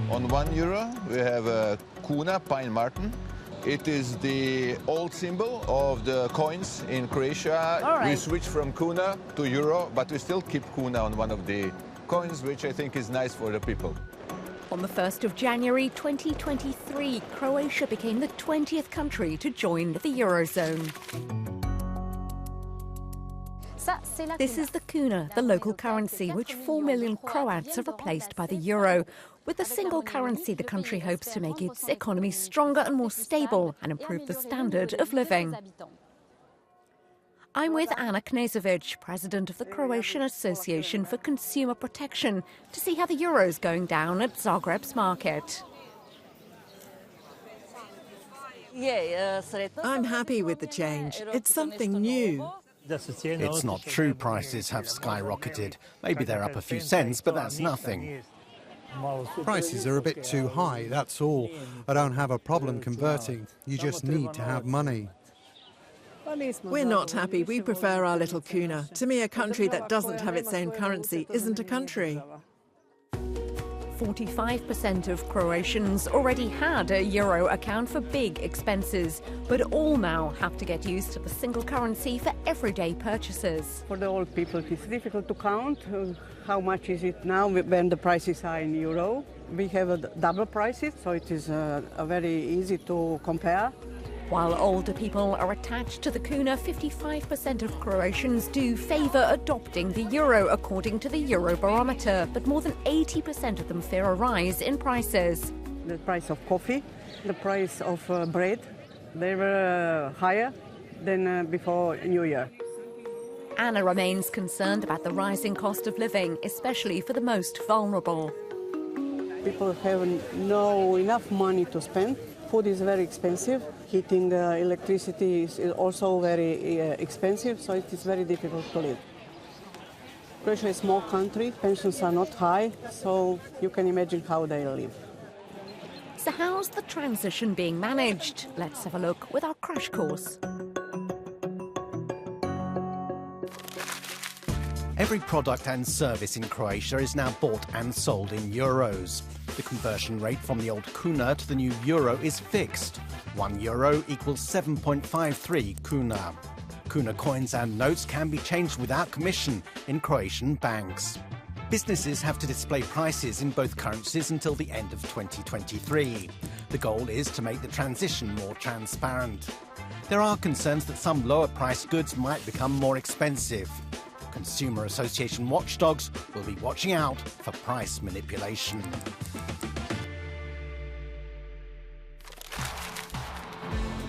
On €1, we have a kuna, pine marten. It is the old symbol of the coins in Croatia. All right. We switched from kuna to euro, but we still keep kuna on one of the coins, which I think is nice for the people. On the 1st of January 2023, Croatia became the 20th country to join the Eurozone. This is the kuna, the local currency, which 4 million Croats have replaced by the euro. With a single currency, the country hopes to make its economy stronger and more stable and improve the standard of living. I'm with Anna Knežević, president of the Croatian Association for Consumer Protection, to see how the euro is going down at Zagreb's market. I'm happy with the change. It's something new. It's not true prices have skyrocketed. Maybe they're up a few cents, but that's nothing. Prices are a bit too high, that's all. I don't have a problem converting. You just need to have money. We're not happy. We prefer our little kuna. To me, a country that doesn't have its own currency isn't a country. 45% of Croatians already had a euro account for big expenses, but all now have to get used to the single currency for everyday purchases. For the old people, it's difficult to count how much is it now when the prices are in euro. We have a double prices, so it is very easy to compare. While older people are attached to the kuna, 55% of Croatians do favour adopting the euro, according to the Eurobarometer. But more than 80% of them fear a rise in prices. The price of coffee, the price of bread, they were higher than before New Year. Anna remains concerned about the rising cost of living, especially for the most vulnerable. People have no enough money to spend. Food is very expensive. Heating, electricity is also very expensive, so it is very difficult to live. Croatia is a small country, pensions are not high, so you can imagine how they live. So how's the transition being managed? Let's have a look with our crash course. Every product and service in Croatia is now bought and sold in euros. The conversion rate from the old kuna to the new euro is fixed. €1 equals 7.53 kuna. Kuna coins and notes can be changed without commission in Croatian banks. Businesses have to display prices in both currencies until the end of 2023. The goal is to make the transition more transparent. There are concerns that some lower-priced goods might become more expensive. Consumer Association watchdogs will be watching out for price manipulation.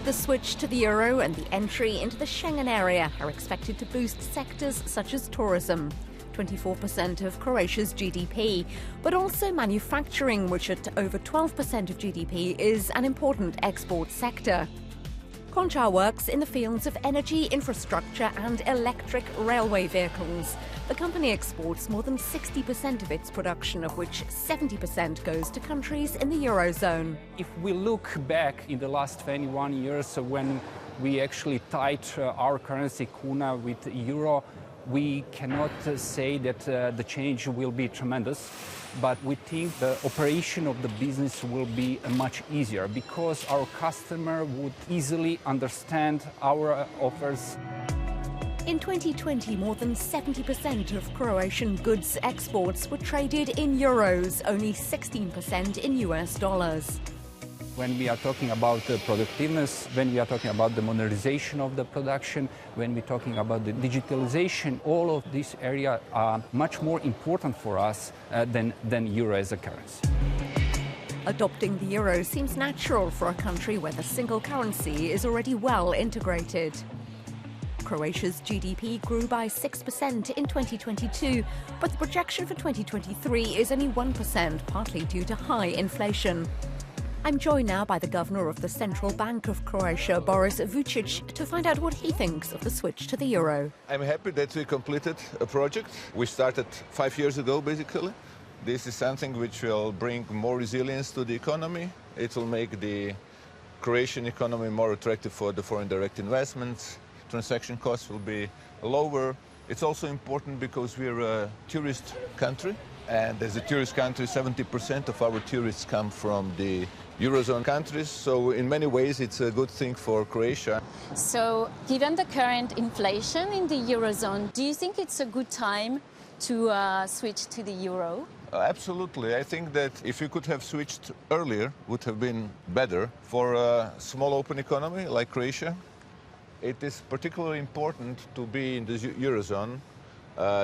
The switch to the euro and the entry into the Schengen area are expected to boost sectors such as tourism, 24% of Croatia's GDP, but also manufacturing, which at over 12% of GDP is an important export sector. Conchar works in the fields of energy infrastructure and electric railway vehicles. The company exports more than 60% of its production, of which 70% goes to countries in the Eurozone. If we look back in the last 21 years when we actually tied our currency kuna with euro, we cannot say that the change will be tremendous, but we think the operation of the business will be much easier because our customer would easily understand our offers. In 2020, more than 70% of Croatian goods exports were traded in euros, only 16% in US dollars. When we are talking about the productiveness, when we are talking about the modernization of the production, when we're talking about the digitalization, all of these areas are much more important for us than euro as a currency. Adopting the euro seems natural for a country where the single currency is already well integrated. Croatia's GDP grew by 6% in 2022, but the projection for 2023 is only 1%, partly due to high inflation. I'm joined now by the governor of the Central Bank of Croatia, Boris Vujcic, to find out what he thinks of the switch to the euro. I'm happy that we completed a project. We started 5 years ago, basically. This is something which will bring more resilience to the economy. It will make the Croatian economy more attractive for the foreign direct investments. Transaction costs will be lower. It's also important because we're a tourist country, and as a tourist country, 70% of our tourists come from the Eurozone countries, so in many ways it's a good thing for Croatia. So, given the current inflation in the Eurozone, do you think it's a good time to switch to the euro? Absolutely. I think that if you could have switched earlier, would have been better for a small open economy like Croatia. It is particularly important to be in the Eurozone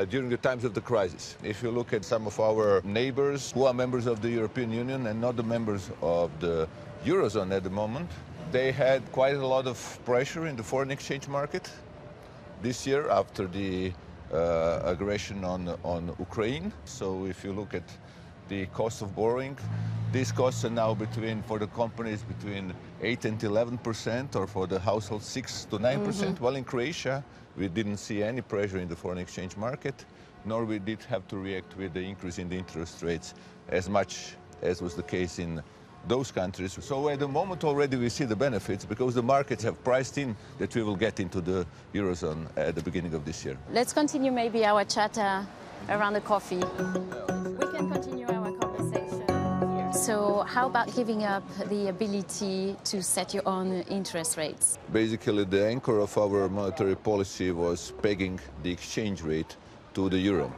during the times of the crisis. If you look at some of our neighbors who are members of the European Union and not the members of the Eurozone at the moment, they had quite a lot of pressure in the foreign exchange market this year after the aggression on Ukraine. So if you look at the cost of borrowing, these costs are now for the companies between 8 and 11%, or for the household 6 to 9%. Well, in Croatia, we didn't see any pressure in the foreign exchange market, nor we did have to react with the increase in the interest rates as much as was the case in those countries. So at the moment already we see the benefits because the markets have priced in that we will get into the Eurozone at the beginning of this year. Let's continue maybe our chat around the coffee. We can continue our conversation here. So how about giving up the ability to set your own interest rates? Basically the anchor of our monetary policy was pegging the exchange rate to the euro.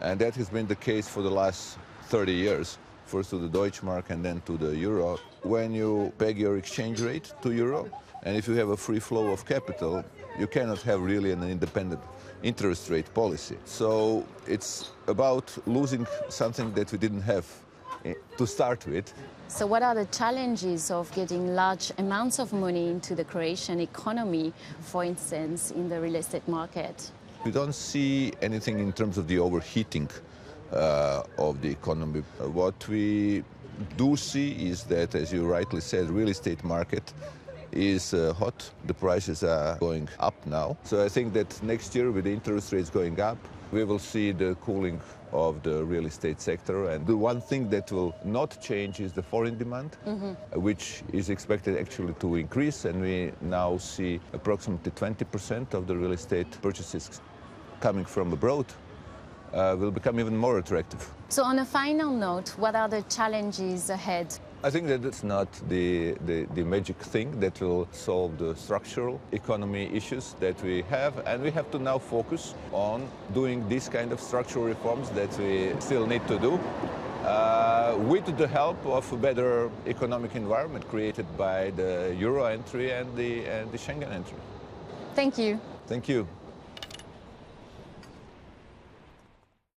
And that has been the case for the last 30 years. First to the Deutschmark and then to the euro. When you peg your exchange rate to euro, and if you have a free flow of capital, you cannot have really an independent interest rate policy. So it's about losing something that we didn't have to start with. So what are the challenges of getting large amounts of money into the Croatian economy, for instance, in the real estate market? We don't see anything in terms of the overheating of the economy. What we do see is that, as you rightly said, real estate market is hot. The prices are going up now. So I think that next year, with the interest rates going up, we will see the cooling of the real estate sector. And the one thing that will not change is the foreign demand, which is expected actually to increase. And we now see approximately 20% of the real estate purchases coming from abroad. Will become even more attractive. So on a final note, what are the challenges ahead? I think that it's not the magic thing that will solve the structural economy issues that we have, and we have to now focus on doing these kind of structural reforms that we still need to do with the help of a better economic environment created by the Euro entry and the Schengen entry. Thank you. Thank you.